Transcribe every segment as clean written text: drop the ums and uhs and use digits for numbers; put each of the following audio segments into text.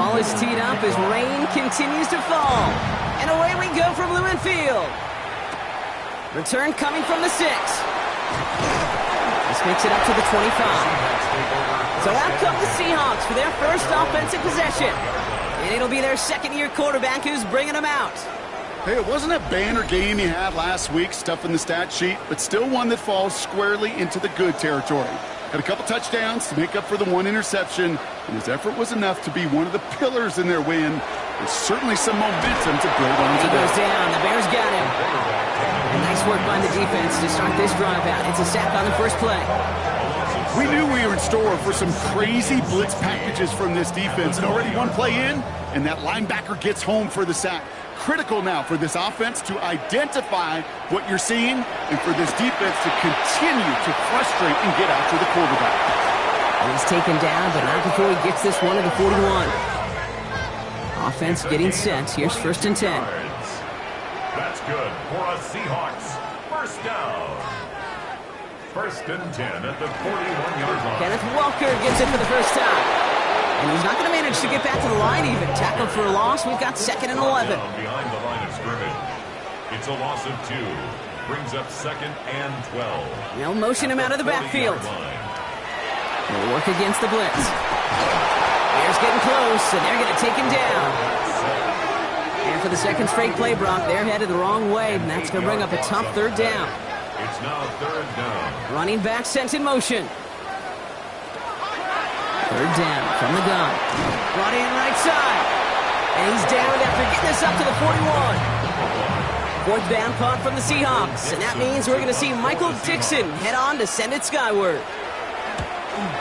ball is teed up as rain continues to fall. And away we go from Lumen Field. Return coming from the 6. This makes it up to the 25. So out come the Seahawks for their first offensive possession. And it'll be their second-year quarterback who's bringing them out. Hey, it wasn't a banner game he had last week, stuff in the stat sheet, but still one that falls squarely into the good territory. Had a couple touchdowns to make up for the one interception, and his effort was enough to be one of the pillars in their win. There's certainly some momentum to build on today. He goes down. The Bears got him. And nice work by the defense to start this drive out. It's a sack on the first play. We knew we were in store for some crazy blitz packages from this defense, and already one play in, and that linebacker gets home for the sack. Critical now for this offense to identify what you're seeing and for this defense to continue to frustrate and get after the quarterback. He's taken down, but not before he gets this one to the 41. Offense getting set. Here's 1st and 10. That's good for a Seahawks. First down. 1st and 10 at the 41-yard line. Kenneth Walker gets it for the first time. And he's not going to manage to get back to the line even. Tackled for a loss. We've got 2nd and 11. Behind the line of scrimmage. It's a loss of 2. Brings up 2nd and 12. They'll motion him out of the backfield. They'll work against the blitz. Bears getting close, and they're going to take him down. And for the second straight play, Brock, they're headed the wrong way, and that's going to bring up a tough 3rd down. It's now 3rd down. Running back sent in motion. 3rd down from the gun. Brought in right side. And he's down after getting this up to the 41. 4th down punt from the Seahawks. And that means we're going to see Michael Dixon head on to send it skyward.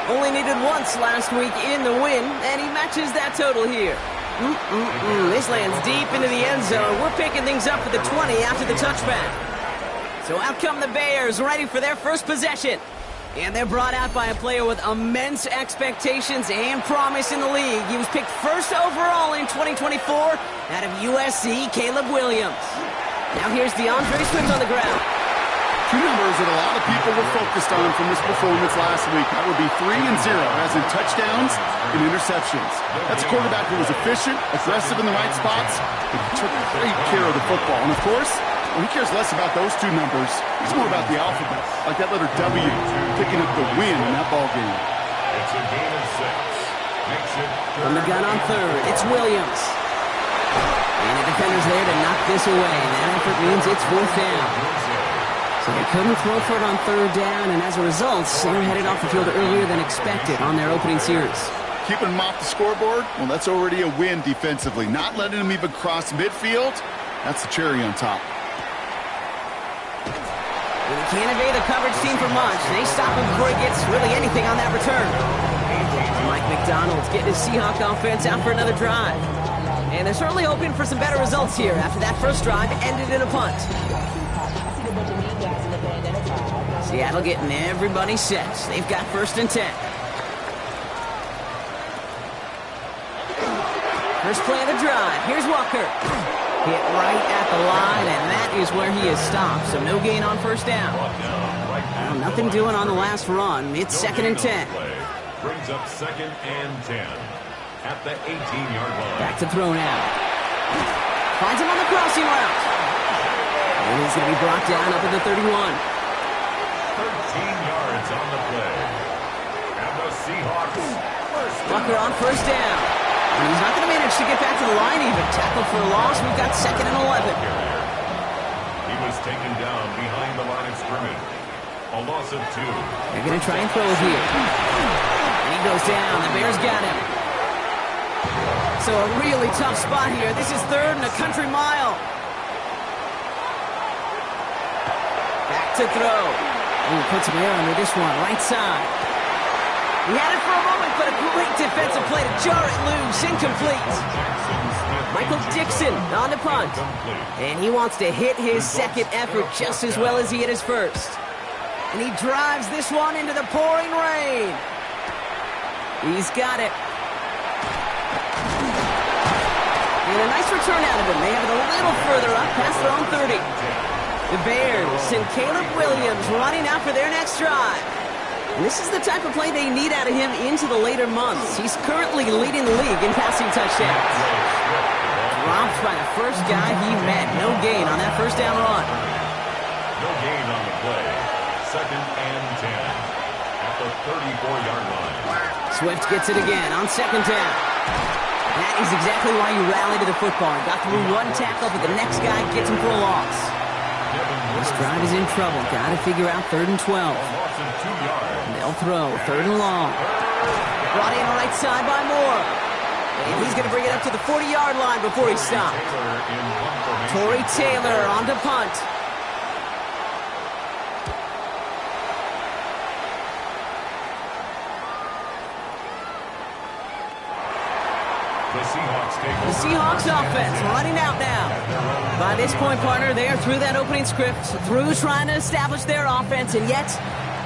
Only needed once last week in the win, and he matches that total here. This lands deep into the end zone. We're picking things up for the 20 after the touchback. So out come the Bears, ready for their first possession. And they're brought out by a player with immense expectations and promise in the league. He was picked 1st overall in 2024 out of USC, Caleb Williams. Now here's DeAndre Swift on the ground. 2 numbers that a lot of people were focused on from this performance last week. That would be 3 and 0, as in touchdowns and interceptions. That's a quarterback who was efficient, aggressive in the right spots, and he took great care of the football. And of course, he cares less about those 2 numbers. It's more about the alphabet, like that letter W, picking up the win in that ball game. It's a gain of 6. Makes it From the gun on 3rd, it's Williams. And the defender's there to knock this away. And that effort means it's 4th down. So they couldn't throw for it on 3rd down, and as a result, they were headed off the field earlier than expected on their opening series. Keeping them off the scoreboard, well, that's already a win defensively. Not letting them even cross midfield, that's the cherry on top. And he can't evade the coverage team for much. They stop him before he gets really anything on that return. Mike McDonald's getting his Seahawk offense out for another drive. And they're certainly hoping for some better results here after that first drive ended in a punt. Seattle getting everybody set. They've got 1st and 10. First play of the drive. Here's Walker. Hit right at the line, and that is where he is stopped. So no gain on 1st down. Well, nothing doing on the last run. It's 2nd and 10. Brings up 2nd and 10 at the 18-yard line. Back to throw now. Finds him on the crossing route. And he's going to be brought down up at the 31. 13 yards on the play. And the Seahawks Walker on 1st down. And he's not going to manage to get back to the line even. Tackled for a loss. We've got 2nd and 11. He was taken down behind the line of scrimmage. A loss of 2. They're going to try and throw it here. And he goes down. The Bears got him. So a really tough spot here. This is 3rd and a country mile. Back to throw. Ooh, puts him there under this one. Right side. He had it for a moment, but a great defensive play to jar it loose. Incomplete. Michael Dixon on the punt. And he wants to hit his 2nd effort just as well as he hit his 1st. And he drives this one into the pouring rain. He's got it. And a nice return out of him. They have it a little further up past their own 30. The Bears send Caleb Williams running out for their next drive. And this is the type of play they need out of him into the later months. He's currently leading the league in passing touchdowns. Dropped by the first guy he met. No gain on that first down run. No gain on the play. 2nd and 10 at the 34-yard line. Swift gets it again on 2nd down. That is exactly why you rally to the football. Got through one tackle, but the next guy gets him for a loss. This drive is in trouble. Got to figure out 3rd and 12. They'll throw 3rd and long. Brought in right side by Moore. And he's going to bring it up to the 40-yard line before he stopped. Tory Taylor on to punt. The Seahawks offense running out now. By this point, partner, they are through that opening script, through trying to establish their offense, and yet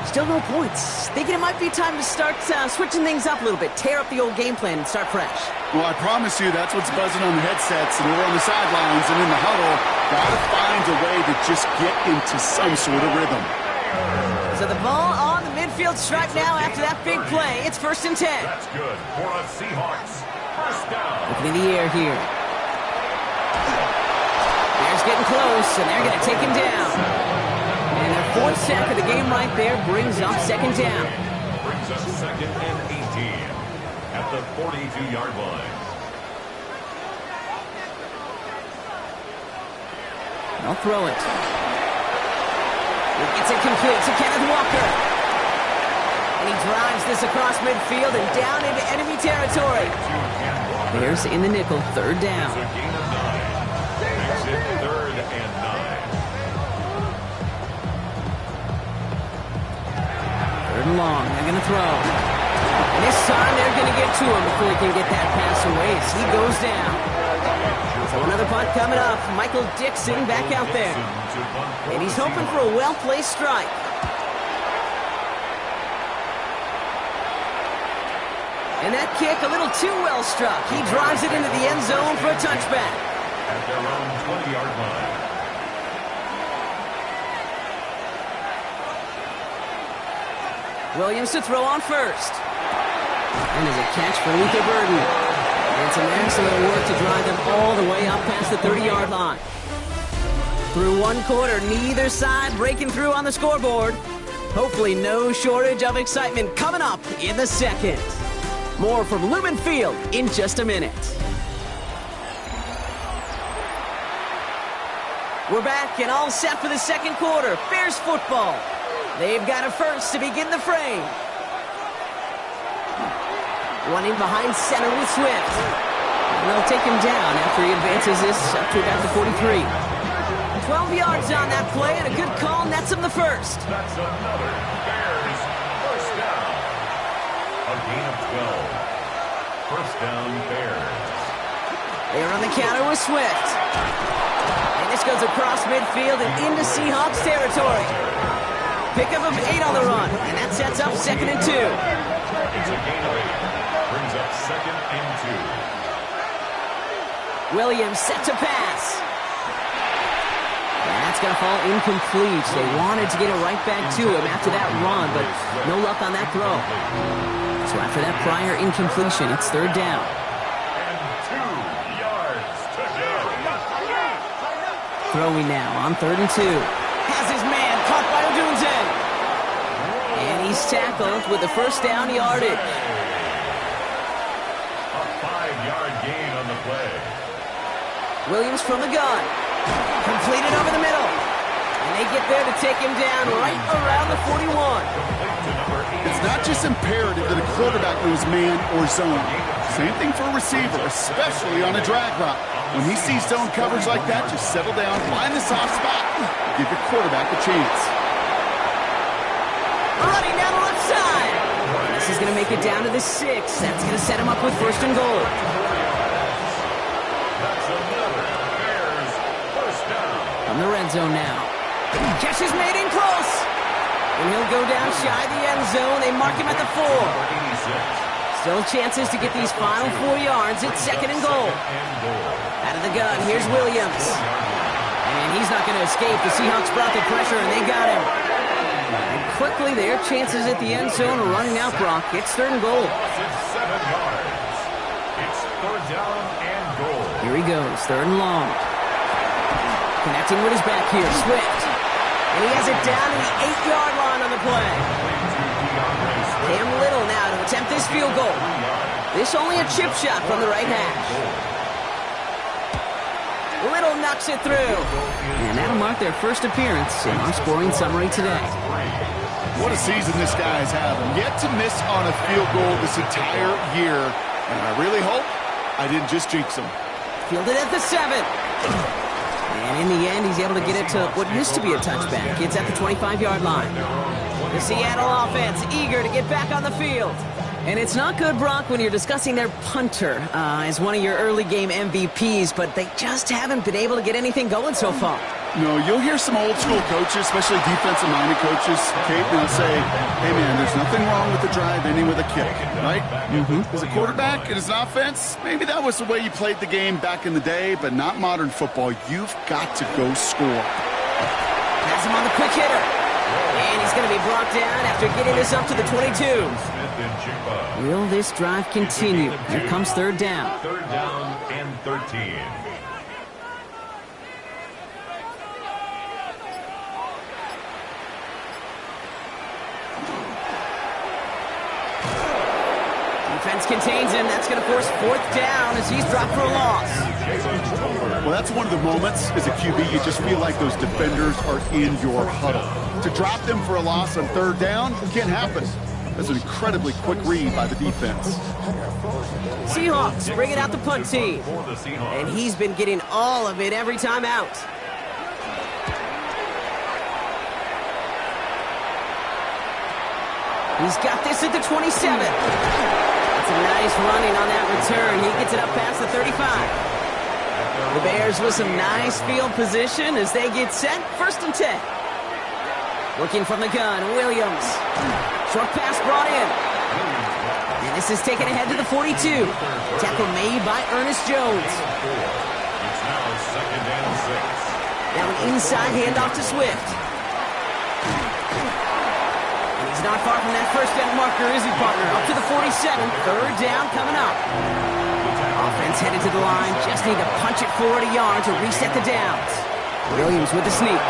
still no points. Thinking it might be time to start switching things up a little bit, tear up the old game plan and start fresh. Well, I promise you that's what's buzzing on the headsets and over on the sidelines and in the huddle. Got to find a way to just get into some sort of rhythm. So the ball on the midfield stripe now after that big play. It's 1st and 10. That's good for a Seahawks. First down. Looking in the air here. Bears getting close, and they're going to take him down. And their 4th sack of the game right there brings up 2nd down. Brings up 2nd and 18 at the 42-yard line. They'll throw it. It gets it complete to Kenneth Walker. And he drives this across midfield and down into enemy territory. Bears in the nickel, 3rd down. It's a gain of 9. Makes it 3rd and 9. 3rd and long. They're going to throw. And this time they're going to get to him before he can get that pass away as he goes down. So another punt coming up. Michael Dixon back out there. And he's hoping for a well-placed strike. And that kick a little too well struck. He drives it into the end zone for a touchback. At their own 20-yard line. Williams to throw on first. And there's a catch for Luther Burden. And some excellent work to drive them all the way up past the 30-yard line. Through one quarter, neither side breaking through on the scoreboard. Hopefully no shortage of excitement coming up in the second. More from Lumen Field in just a minute. We're back and all set for the second quarter. Bears football. They've got a first to begin the frame. One in behind center with Swift. And they'll take him down after he advances this up to about the 43. 12 yards on that play, and a good call nets him the first. That's another Bears first down. A gain of 12. First down, Bears. They're on the counter with Swift. And this goes across midfield and into Seahawks territory. Pickup of 8 on the run, and that sets up 2nd and 2. It's a gain of 8. Brings up 2nd and 2. Williams set to pass. And that's going to fall incomplete. They wanted to get it right back to him after that run, but no luck on that throw. So after that prior incompletion, it's 3rd down. And 2 yards to go. Throwing now on 3rd and 2. Has his man caught by Odunze. And he's tackled with the first down yardage. A 5-yard gain on the play. Williams from the gun. Completed over the middle. And they get there to take him down right around the 41. It's not just imperative that a quarterback knows man or zone. Same thing for a receiver, especially on a drag route. When he sees zone coverage like that, just settle down, find the soft spot, give your quarterback a chance. Running down the left side. This is going to make it down to the 6. That's going to set him up with 1st and goal. That's another Bears first down. From the red zone now. Catch is made in close. And he'll go down shy of the end zone. They mark him at the 4. Still chances to get these final 4 yards. It's 2nd and goal. Out of the gun, here's Williams. And he's not going to escape. The Seahawks brought the pressure, and they got him. And quickly. Their chances at the end zone are running out, Brock. It's 3rd and goal. It's 7 yards. It's 3rd down and goal. Here he goes, 3rd and long. Connecting with his back here, Swift. And he has it down to the 8-yard line on the play. Cam Little now to attempt this field goal. This only a chip shot from the right hash. Little knocks it through. And that'll mark their first appearance in our scoring summary today. What a season this guy is having. Yet to miss on a field goal this entire year. And I really hope I didn't just jinx him. Fielded at the 7. And in the end, he's able to get it to what used to be a touchback. It's at the 25-yard line. The Seattle offense eager to get back on the field. And it's not good, Brock, when you're discussing their punter as one of your early game MVPs, but they just haven't been able to get anything going so far. No, you'll hear some old school coaches, especially defensive-minded coaches, Kate, they'll say, hey, man, there's nothing wrong with the drive ending with a kick, right? As a quarterback and as an offense, maybe that was the way you played the game back in the day, but not modern football. You've got to go score. Has him on the quick hitter. And he's going to be brought down after getting this up to the 22. Will this drive continue? Here comes 3rd down. 3rd down and 13. Defense contains him. That's going to force 4th down as he's dropped for a loss. Well, that's one of the moments as a QB you just feel like those defenders are in your huddle. To drop them for a loss on 3rd down can't happen. That's an incredibly quick read by the defense. Seahawks bringing out the punt team. And he's been getting all of it every time out. He's got this at the 27. That's a nice running on that return. He gets it up past the 35. The Bears with some nice field position as they get set. 1st and 10. Looking from the gun, Williams. Short pass brought in. And this is taken ahead to the 42. Tackle made by Ernest Jones. It's now 2nd and 6. Now an inside handoff to Swift. And he's not far from that 1st down marker, is he, partner? Up to the 47. 3rd down coming up. Offense headed to the line. Just need to punch it forward a yard to reset the downs. Williams with the sneak.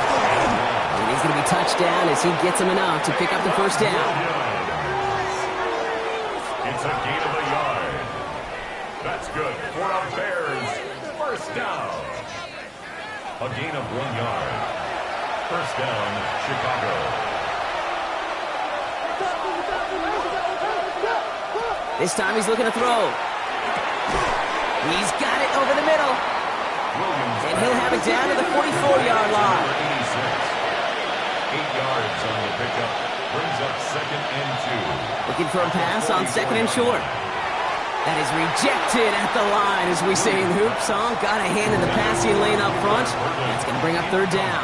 And he's going to be touched down as he gets him enough to pick up the 1st down. It's a gain of a yard. That's good for a Bears 1st down. A gain of 1 yard. 1st down, Chicago. This time he's looking to throw. He's got it over the middle. And he'll have it down to the 44-yard line. 8 yards on the pickup. Brings up 2nd and 2. Looking for a pass on 2nd and short. That is rejected at the line, as we say in Hoop Song. Got a hand in the passing lane up front. That's going to bring up 3rd down.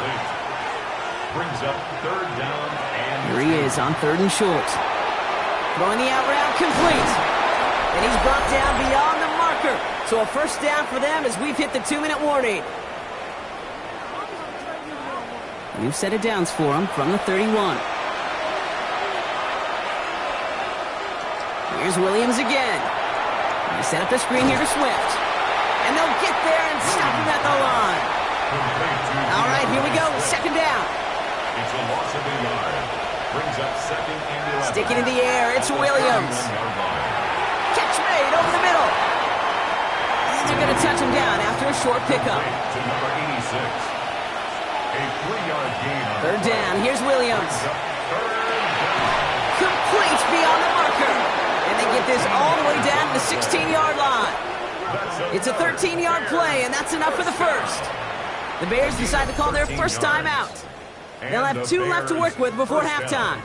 Brings up 3rd down and Here he is on 3rd and short. Throwing the out route complete. And he's brought down beyond the marker. So a 1st down for them as we've hit the 2-minute warning. New set of downs for him from the 31. Here's Williams again. They set up the screen here to Swift. And they'll get there and stop him at the line. All right, here we go. 2nd down. It's a loss of a yard. Brings up 2nd and 11. Sticking in the air, it's Williams. Catch made over the middle. And they're going to touch him down after a short pickup. To number 86. A 3-yard gain. 3rd down, here's Williams. Complete beyond the marker. And they get this all the way down to the 16-yard line. It's a 13-yard play, and that's enough for the 1st. The Bears decide to call their 1st time out. They'll have 2 left to work with before halftime.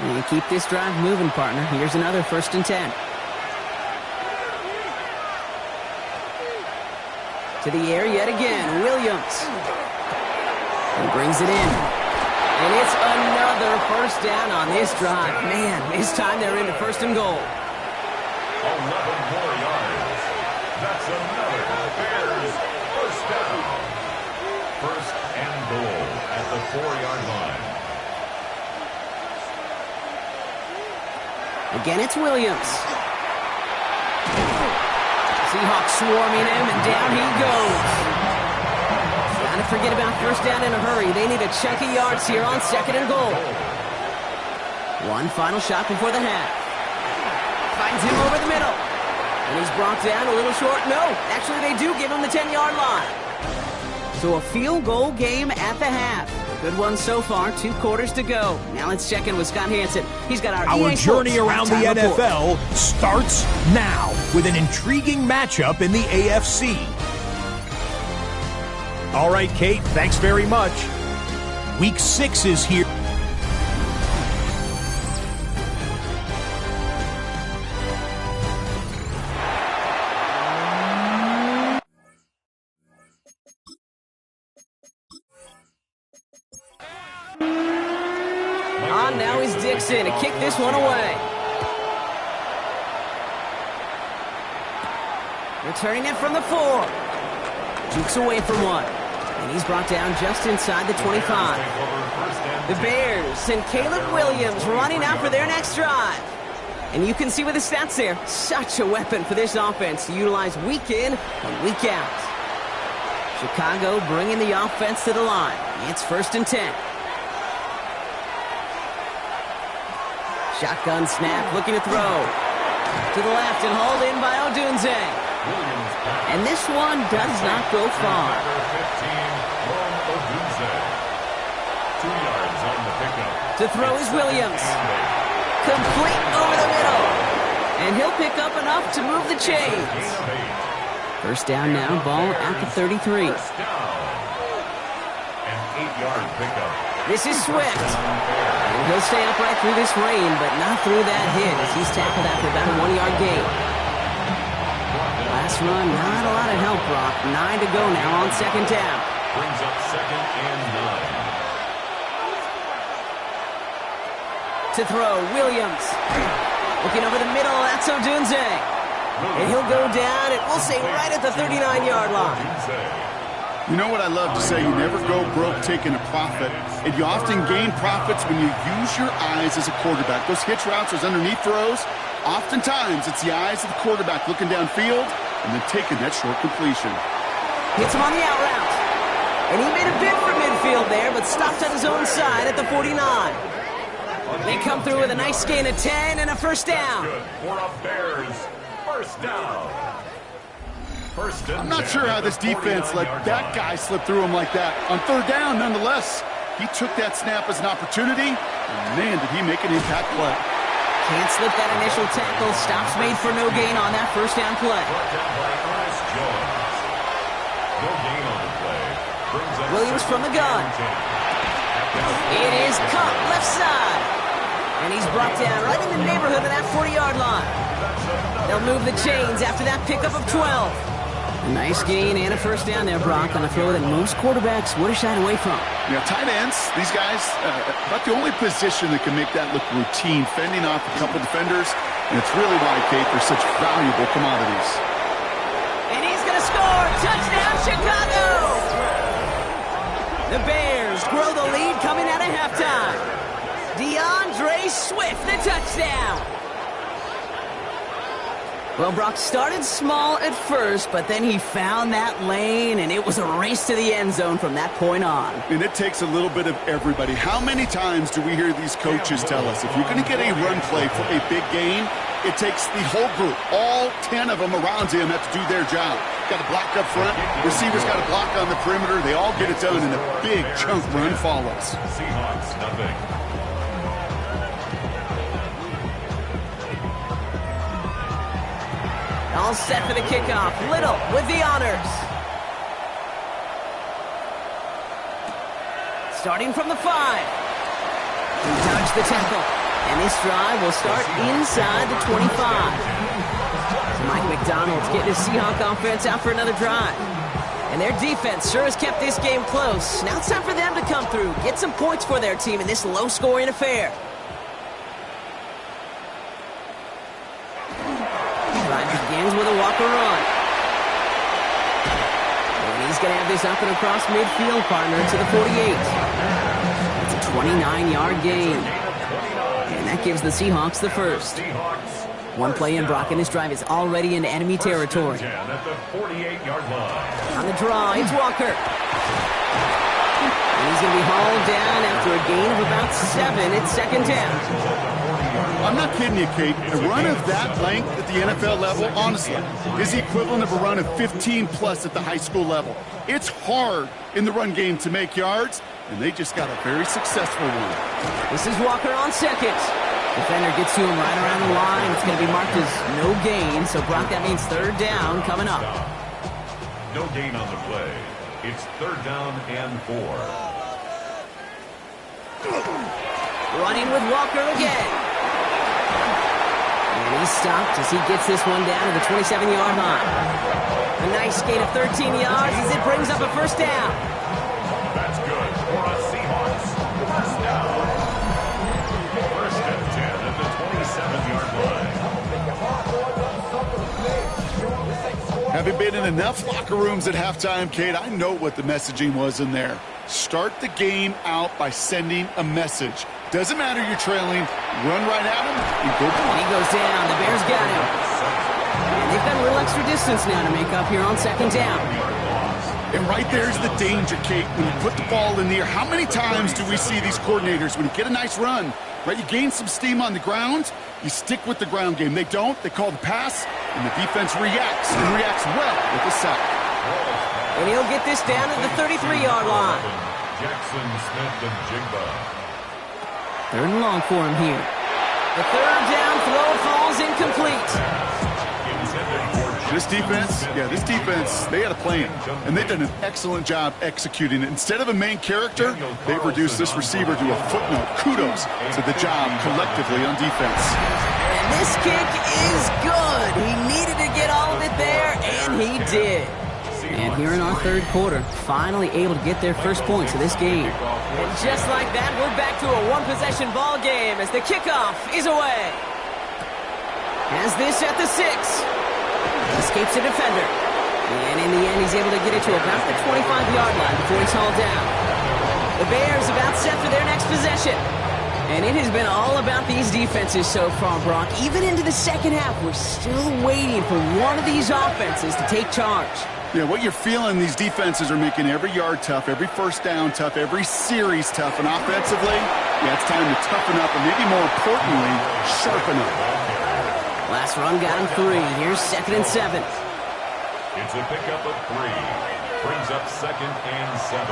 You keep this drive moving, partner. Here's another 1st and 10. To the air yet again, Williams. And brings it in. And it's another 1st down on this drive. Man, this time they're into 1st and goal. 11 more yards. That's another Bears 1st down. 1st and goal at the 4-yard line. Again, it's Williams. Seahawks swarming him, and down he goes. Gotta forget about first down in a hurry. They need a chunk of yards here on 2nd and goal. One final shot before the half. Finds him over the middle. And he's brought down a little short. No, actually they do give him the 10-yard line. So a field goal game at the half. Good one so far, 2 quarters to go. Now let's check in with Scott Hansen. He's got our Our EA journey Sports around the halftime report. NFL starts now with an intriguing matchup in the AFC. All right, Kate, thanks very much. Week 6 is here. Now is Dixon to kick this one away. Returning it from the 4. Jukes away from one. And he's brought down just inside the 25. The Bears and Caleb Williams running out for their next drive. And you can see with the stats there, such a weapon for this offense to utilize week in and week out. Chicago bringing the offense to the line. It's 1st and 10. Shotgun snap, looking to throw. To the left and hauled in by Odunze. And this one does not go far. 2 yards on the pickup. To throw is Williams. Complete over the middle. And he'll pick up enough to move the chains. First down now, ball at the 33. First down. An 8-yard pickup. This is Swift. And he'll stay upright through this rain, but not through that hit as he's tackled after about a 1-yard gain. Last run, not a lot of help, Brock. 9 to go now on 2nd down. Brings up 2nd and 9. To throw, Williams. Looking over the middle, that's Odunze. And he'll go down, and we'll say right at the 39-yard line. You know what I love to say? You never go broke taking a profit. And you often gain profits when you use your eyes as a quarterback. Those hitch routes, those underneath throws, oftentimes it's the eyes of the quarterback looking downfield and then taking that short completion. Hits him on the out route. And he made a bid for midfield there, but stopped on his own side at the 49. They come through with a nice gain of 10 and a first down. Good for a Bears. First down. First and I'm not sure how this defense let that guy slip through him like that. On 3rd down, nonetheless, he took that snap as an opportunity, and man, did he make an impact play. Can't slip that initial tackle. Stops made for no gain on that first down play. Brought down by Ernest Jones. No gain on the play. Brings up Williams from the gun. It is caught left side. And he's brought down right in the neighborhood of that 40-yard line. They'll move the chains after that pickup of 12. A nice gain and a first down there, Brock, on a throw that most quarterbacks would have shied away from. Yeah, tight ends, these guys, about the only position that can make that look routine, fending off a couple defenders, and it's really why, Kate, they're such valuable commodities. And he's going to score! Touchdown, Chicago! The Bears grow the lead coming out of halftime. DeAndre Swift, the touchdown! Well, Brock started small at first, but then he found that lane, and it was a race to the end zone from that point on. And it takes a little bit of everybody. How many times do we hear these coaches tell us, if you're going to get a run play for a big gain, it takes the whole group, all 10 of them around him have to do their job. Got to block up front, receivers got to block on the perimeter, they all get it done, and a big chunk run follows. Seahawks, nothing. All set for the kickoff. Little with the honors. Starting from the 5. He dodged the tackle. And this drive will start inside the 25. So Mike McDonald's getting his Seahawk offense out for another drive. And their defense sure has kept this game close. Now it's time for them to come through, get some points for their team in this low-scoring affair. Drive begins with a walker run. And he's going to have this up and across midfield, partner, to the 48. It's a 29-yard gain. And that gives the Seahawks the first. One play in, Brock, and this drive is already into enemy territory. At the 48-yard line. On the draw, it's Walker. And he's going to be hauled down after a gain of about 7. It's second down. I'm not kidding you, Kate. A run of that length at the NFL level, honestly, is the equivalent of a run of 15-plus at the high school level. It's hard in the run game to make yards, and they just got a very successful one. This is Walker on second. Defender gets to him right around the line. It's going to be marked as no gain, so Brock, that means third down coming up. No gain on the play. It's third down and 4. Running with Walker again. And he's stopped as he gets this one down to the 27-yard line. A nice gain of 13 yards as it brings up a first down. That's good for us Seahawks. First down. First and 10 at the 27-yard line. Having been in enough locker rooms at halftime, Kate, I know what the messaging was in there. Start the game out by sending a message. Doesn't matter you're trailing, run right at him and go down. And he goes down. The Bears got him. And they've got a little extra distance now to make up here on second down. And right there's the danger, Kate, when you put the ball in the air. How many times do we see these coordinators, when you get a nice run, right, you gain some steam on the ground, you stick with the ground game. They don't. They call the pass, and the defense reacts, and reacts well with the sack. And he'll get this down at the 33-yard line. Jackson Smith and Jigba. Third and long for him here. The third down throw falls incomplete. This defense, they had a plan, and they've done an excellent job executing it. Instead of a main character, they've reduced this receiver to a footnote. Kudos to the job collectively on defense. And this kick is good. He needed to get all of it there, and he did. And here in our third quarter, finally able to get their first points of this game. And just like that, we're back to a one-possession ball game as the kickoff is away. Has this at the 6. Escapes the defender. And in the end, he's able to get it to about the 25-yard line before he's hauled down. The Bears about set for their next possession. And it has been all about these defenses so far, Brock. Even into the second half, we're still waiting for one of these offenses to take charge. Yeah, what you're feeling, these defenses are making every yard tough, every first down tough, every series tough. And offensively, yeah, it's time to toughen up and maybe more importantly, sharpen up. Last run got him 3. Here's second and 7. It's a pickup of 3. Brings up second and 7.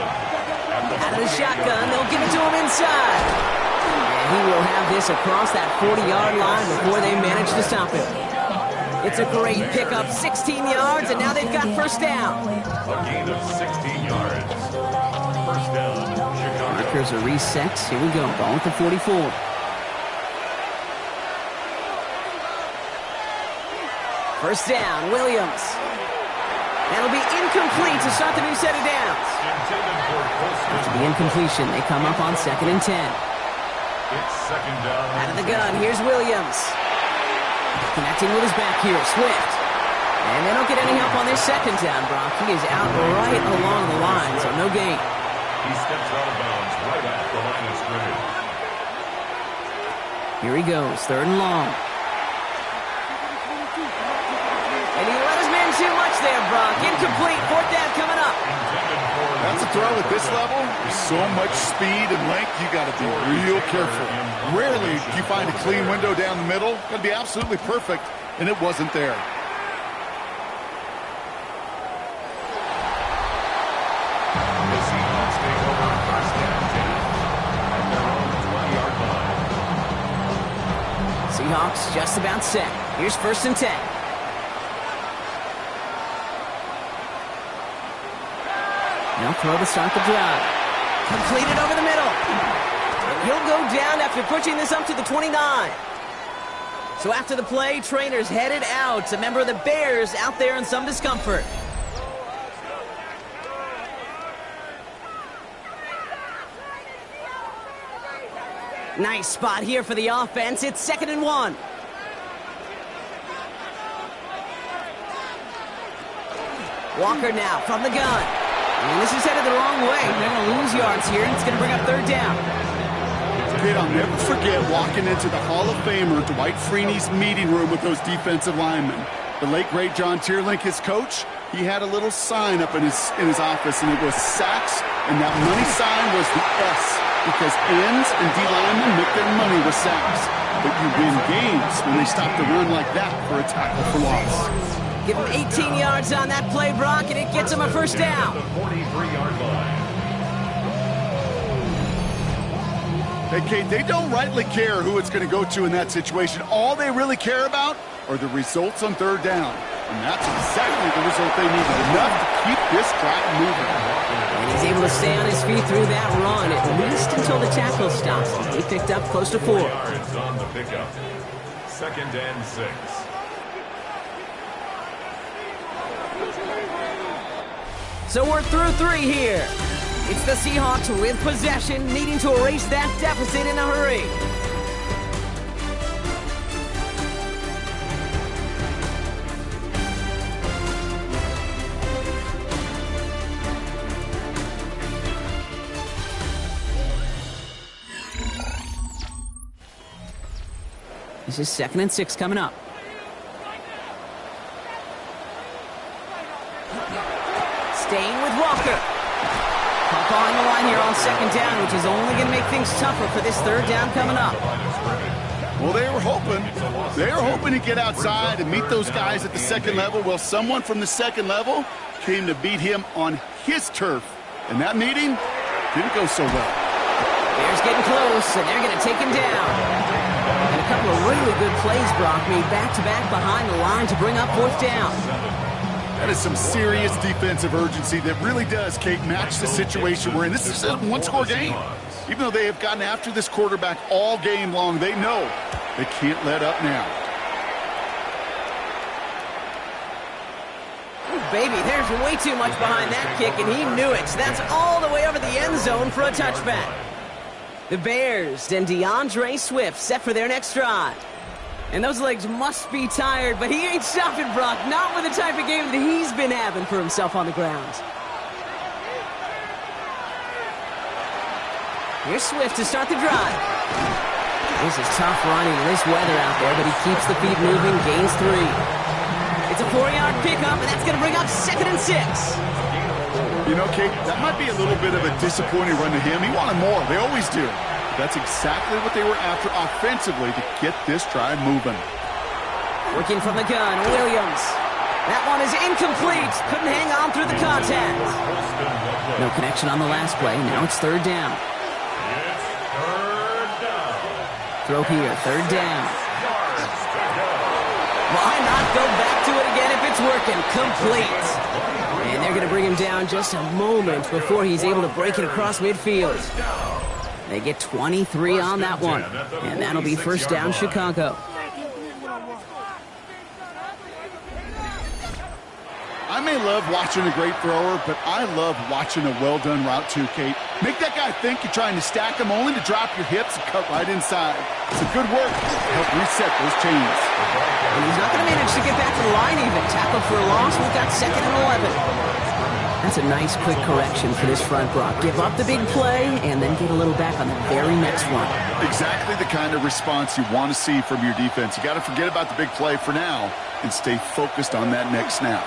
Out of the shotgun, they'll give it to him inside. And he will have this across that 40-yard line before they manage to stop him. It's a great pickup, 16 yards, and now they've got first down. A gain of 16 yards. First down, Chicago. Markers are reset. Here we go. Ball at the 44. First down, Williams. That'll be incomplete to start the new set of downs. After the incompletion, they come up on second and 10. It's second down. Out of the gun, here's Williams. Connecting with his back here, Swift. And they don't get any help on this second down, Brock. He is out right along the line, so no gain. He steps out of bounds right at the line of scrimmage. Here he goes, third and long. And he let his man too much there, Brock. Incomplete, fourth down coming up. That's a throw at this level. There's so much speed and length, you got to be real careful. Rarely do you find a clean window down the middle. Got to be absolutely perfect, and it wasn't there. The Seahawks take over first and 10 at their own 20-yard line. Seahawks just about set. Here's first and 10. Now throw to start the drive. Completed over the middle. And he'll go down after pushing this up to the 29. So after the play, trainers headed out. A member of the Bears out there in some discomfort. Nice spot here for the offense. It's second and 1. Walker now from the gun. And this is headed the wrong way. They're going to lose yards here, and it's going to bring up third down. Kid, I'll never forget walking into the Hall of Famer Dwight Freeney's meeting room with those defensive linemen. The late, great John Tierlink, his coach, he had a little sign up in his office, and it was sacks, and that money sign was the S, because ends and D linemen make their money with sacks. But you win games when they stop the run like that for a tackle for loss. Give him 18 yards on that play, Brock, and it gets him a first down. The 43-yard line. Hey, Kate, they don't rightly care who it's going to go to in that situation. All they really care about are the results on third down. And that's exactly the result they needed, enough to keep this drive moving. And he's able to stay on his feet through that run, at least until the tackle stops. He picked up close to 4. Yards on the pickup. 2nd and 6. So we're through 3 here. It's the Seahawks with possession, needing to erase that deficit in a hurry. This is 2nd and 6 coming up. Staying with Walker. Caught behind the line here on 2nd down, which is only going to make things tougher for this 3rd down coming up. Well, they were hoping to get outside and meet those guys at the 2nd level. Well, someone from the 2nd level came to beat him on his turf. And that meeting didn't go so well. Bears getting close, and they're going to take him down. And a couple of really good plays, Brock, made back-to-back behind the line to bring up 4th down. That is some serious defensive urgency that really does, Kate, match the situation we're in. This is a one-score game. Even though they have gotten after this quarterback all game long, they know they can't let up now. Ooh, baby, there's way too much behind that kick, and he knew it. That's all the way over the end zone for a touchback. The Bears and DeAndre Swift set for their next drive. And those legs must be tired, but he ain't stopping, Brock. Not with the type of game that he's been having for himself on the ground. Here's Swift to start the drive. This is tough running in this weather out there, but he keeps the feet moving, gains 3. It's a 4-yard pickup, and that's going to bring up 2nd and 6. You know, Kate, that might be a little bit of a disappointing run to him. He wanted more. They always do. That's exactly what they were after offensively to get this drive moving. Working from the gun, Williams. That one is incomplete. Couldn't hang on through the contact. No connection on the last play. Now it's 3rd down. It's 3rd down. Throw here, 3rd down. Why not go back to it again if it's working? Complete. And they're going to bring him down just a moment before he's able to break it across midfield. They get 23 on that one, and that'll be 1st down Chicago. I may love watching a great thrower, but I love watching a well-done route too, Kate. Make that guy think you're trying to stack him only to drop your hips and cut right inside. It's a good work to help reset those chains. And he's not going to manage to get back to the line even. Tackled for a loss. We've got 2nd and 11. That's a nice quick correction for this front, Brock. Give up the big play and then get a little back on the very next one. Exactly the kind of response you want to see from your defense. You got to forget about the big play for now and stay focused on that next snap.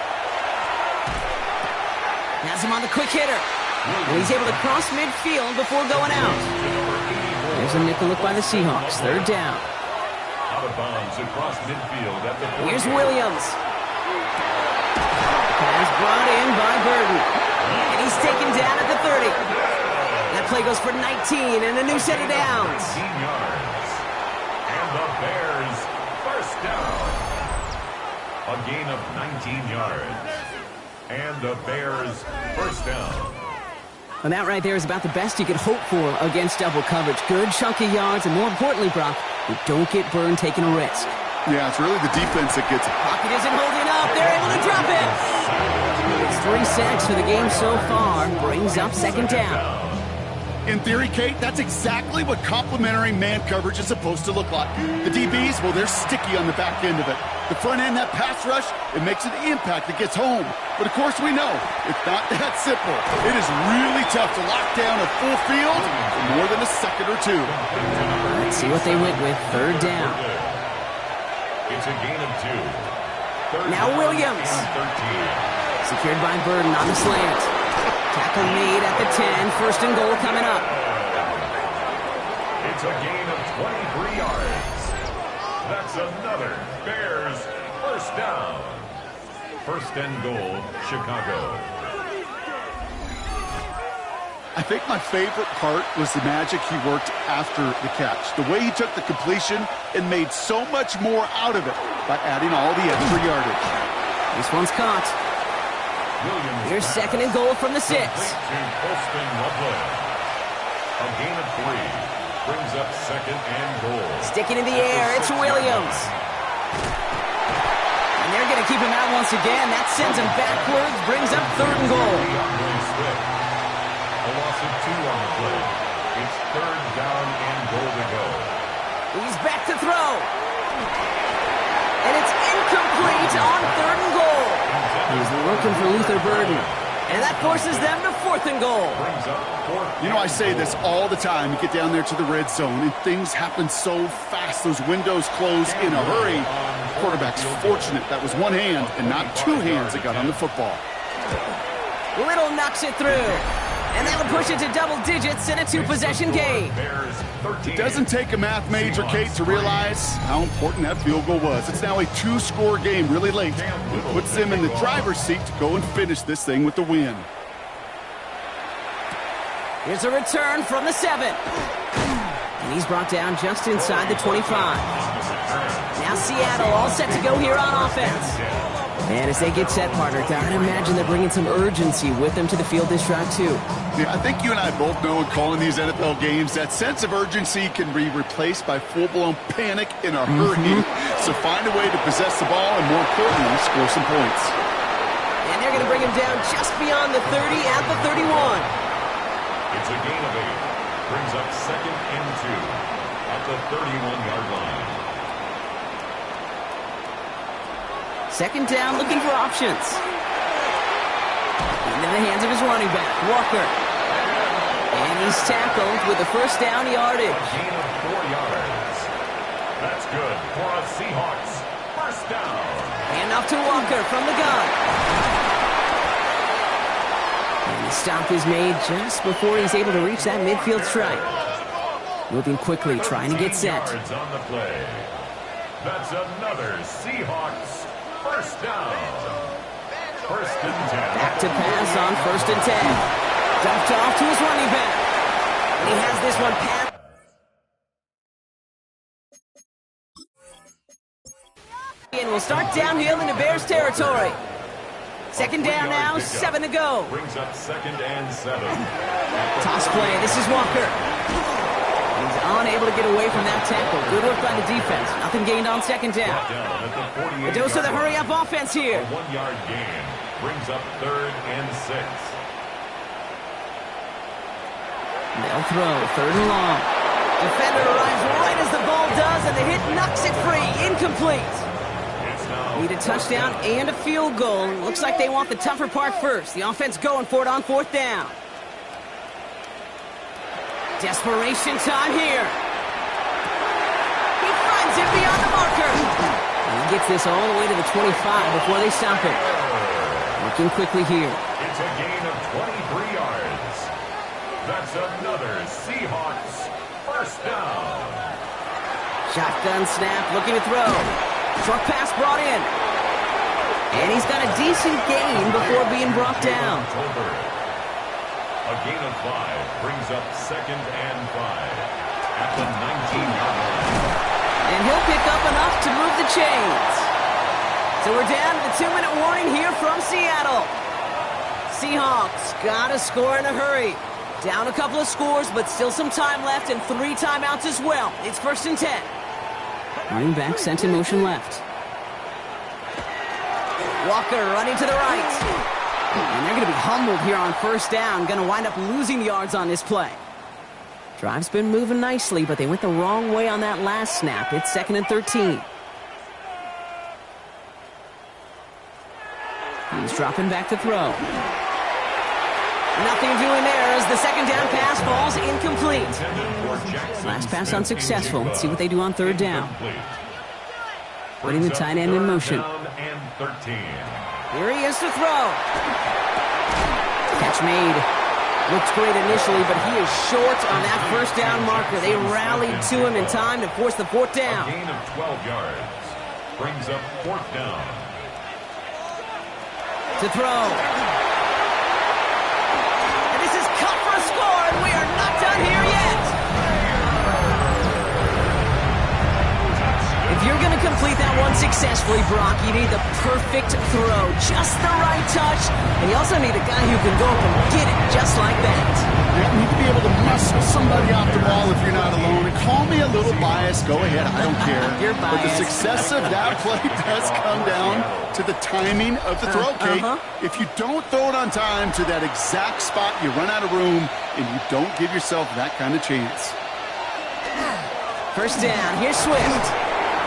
Has him on the quick hitter. And he's able to cross midfield before going out. There's a nickel look by the Seahawks. 3rd down. Out of bounds across midfield at the 40. Here's Williams. Pass brought in by Burden. And he's taken down at the 30. That play goes for 19 and a new set of downs. 19 yards. And the Bears 1st down. A gain of 19 yards. And the Bears 1st down. And that right there is about the best you could hope for against double coverage. Good chunky yards, and more importantly, Brock, you don't get burned taking a risk. Yeah, it's really the defense that gets it. Pocket isn't holding up. They're able to drop it. It's 3 sacks for the game so far. Brings up 2nd down. In theory, Kate, that's exactly what complementary man coverage is supposed to look like. The DBs, well, they're sticky on the back end of it. The front end, that pass rush, it makes an impact that gets home. But of course we know, it's not that simple. It is really tough to lock down a full field for more than a second or two. Let's see what they went with. Third down. It's a gain of 2. Now Williams. Secured by Burden on the slant. Tackle made at the 10. First and goal coming up. It's a gain of 23 yards. That's another Bears first down. First and goal, Chicago. I think my favorite part was the magic he worked after the catch. The way he took the completion and made so much more out of it by adding all the extra yardage. This one's caught. Here's second and goal from the 6. A gain of 3 brings up second and goal. Sticking in the air, it's Williams. And they're going to keep him out once again. That sends him backwards, brings up third and goal. A loss of 2 on the play. It's third down and goal to go. He's back to throw. And it's incomplete on third and goal. He's looking for Luther Burden. And that forces them to fourth and goal. You know, I say this all the time. You get down there to the red zone, and things happen so fast. Those windows close in a hurry. Quarterback's fortunate that was one hand and not two hands that got on the football. Little knocks it through. And that'll push it to double digits in a 2-possession game. It doesn't take a math major, Kate, to realize how important that field goal was. It's now a 2-score game really late. It puts them in the driver's seat to go and finish this thing with the win. Here's a return from the 7. And he's brought down just inside the 25. Now Seattle all set to go here on offense. And as they get set, partner, I imagine they're bringing some urgency with them to the field this drive, too. Yeah, I think you and I both know in calling these NFL games, that sense of urgency can be replaced by full-blown panic in a hurry. So find a way to possess the ball and, more importantly, score some points. And they're going to bring him down just beyond the 30 at the 31. It's a gain of 8. Brings up second and 2 at the 31-yard line. Second down, looking for options. Into the hands of his running back, Walker. And he's tackled with the first down yardage. Gain of 4 yards. That's good for a Seahawks first down. And off to Walker from the gun. And the stop is made just before he's able to reach that midfield strike. Moving quickly, trying to get set. Yards on the play. That's another Seahawks first down. First and 10. Back to pass on first and 10. Dumped off to his running back. And he has this one passed. And we'll start downhill into Bears territory. Second down now, 7 to go. Brings up second and 7. Toss play, this is Walker. He's unable to get away from that tackle. Good work by the defense. Nothing gained on second down. A dose of the hurry-up offense here. A 1-yard gain brings up third and 6. They'll throw, third and long. Defender arrives right as the ball does, and the hit knocks it free. Incomplete. Need a touchdown and a field goal. Looks like they want the tougher part first. The offense going for it on fourth down. Desperation time here. He finds it beyond the marker. And he gets this all the way to the 25 before they stop it. Working quickly here. It's a gain of 23 yards. That's another Seahawks first down. Shotgun snap, looking to throw. Short pass brought in. And he's got a decent gain before being brought down. A gain of 5 brings up second and 5 at the 19-yard line. And he'll pick up enough to move the chains. So we're down to the 2-minute warning here from Seattle. Seahawks got to score in a hurry. Down a couple of scores, but still some time left and 3 timeouts as well. It's first and 10. Running back sent in motion left. Walker running to the right. And they're going to be humbled here on first down. Going to wind up losing yards on this play. Drive's been moving nicely, but they went the wrong way on that last snap. It's 2nd and 13. He's dropping back to throw. Nothing doing there as the second down pass falls incomplete. Last pass unsuccessful. Let's see what they do on 3rd down. Putting the tight end in motion. Here he is to throw. Catch made. Looks great initially, but he is short on that 1st down marker. They rallied to him in time to force the 4th down. A gain of 12 yards. Brings up 4th down. To throw. And this is cut for a score, and we are not done here yet. If you're going to complete that one successfully, Brock, you need the perfect throw, just the right touch, and you also need a guy who can go up and get it just like that. You need to be able to muscle somebody off the ball if you're not alone. And call me a little biased. Go ahead. I don't care. You're But the biased. success of that play does come down to the timing of the throw, Kate. If you don't throw it on time to that exact spot, you run out of room, and you don't give yourself that kind of chance. 1st down. Here's Swift.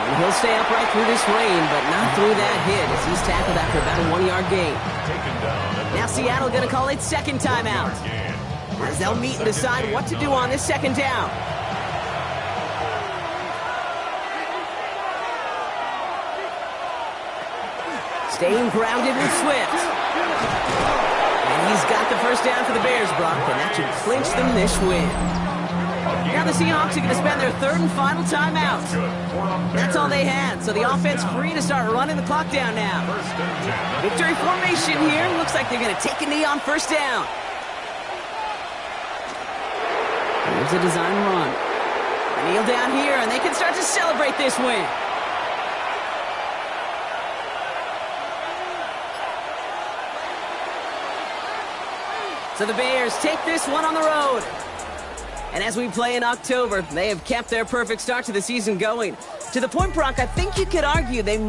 And he'll stay upright through this rain, but not through that hit as he's tackled after about a 1-yard gain. Taken down. Now Seattle going to call it 2nd timeout, as they'll meet and decide what to do on this 2nd down. Staying grounded with Swift. And he's got the 1st down for the Bears, Brock, and that should clinch them this win. Now the Seahawks are going to spend their 3rd and final timeout. That's all they had, so the offense free to start running the clock down now. Victory formation here. Looks like they're going to take a knee on 1st down. Here's a design run. They kneel down here, and they can start to celebrate this win. So the Bears take this one on the road. And as we play in October, they have kept their perfect start to the season going. To the point, Brock, I think you could argue they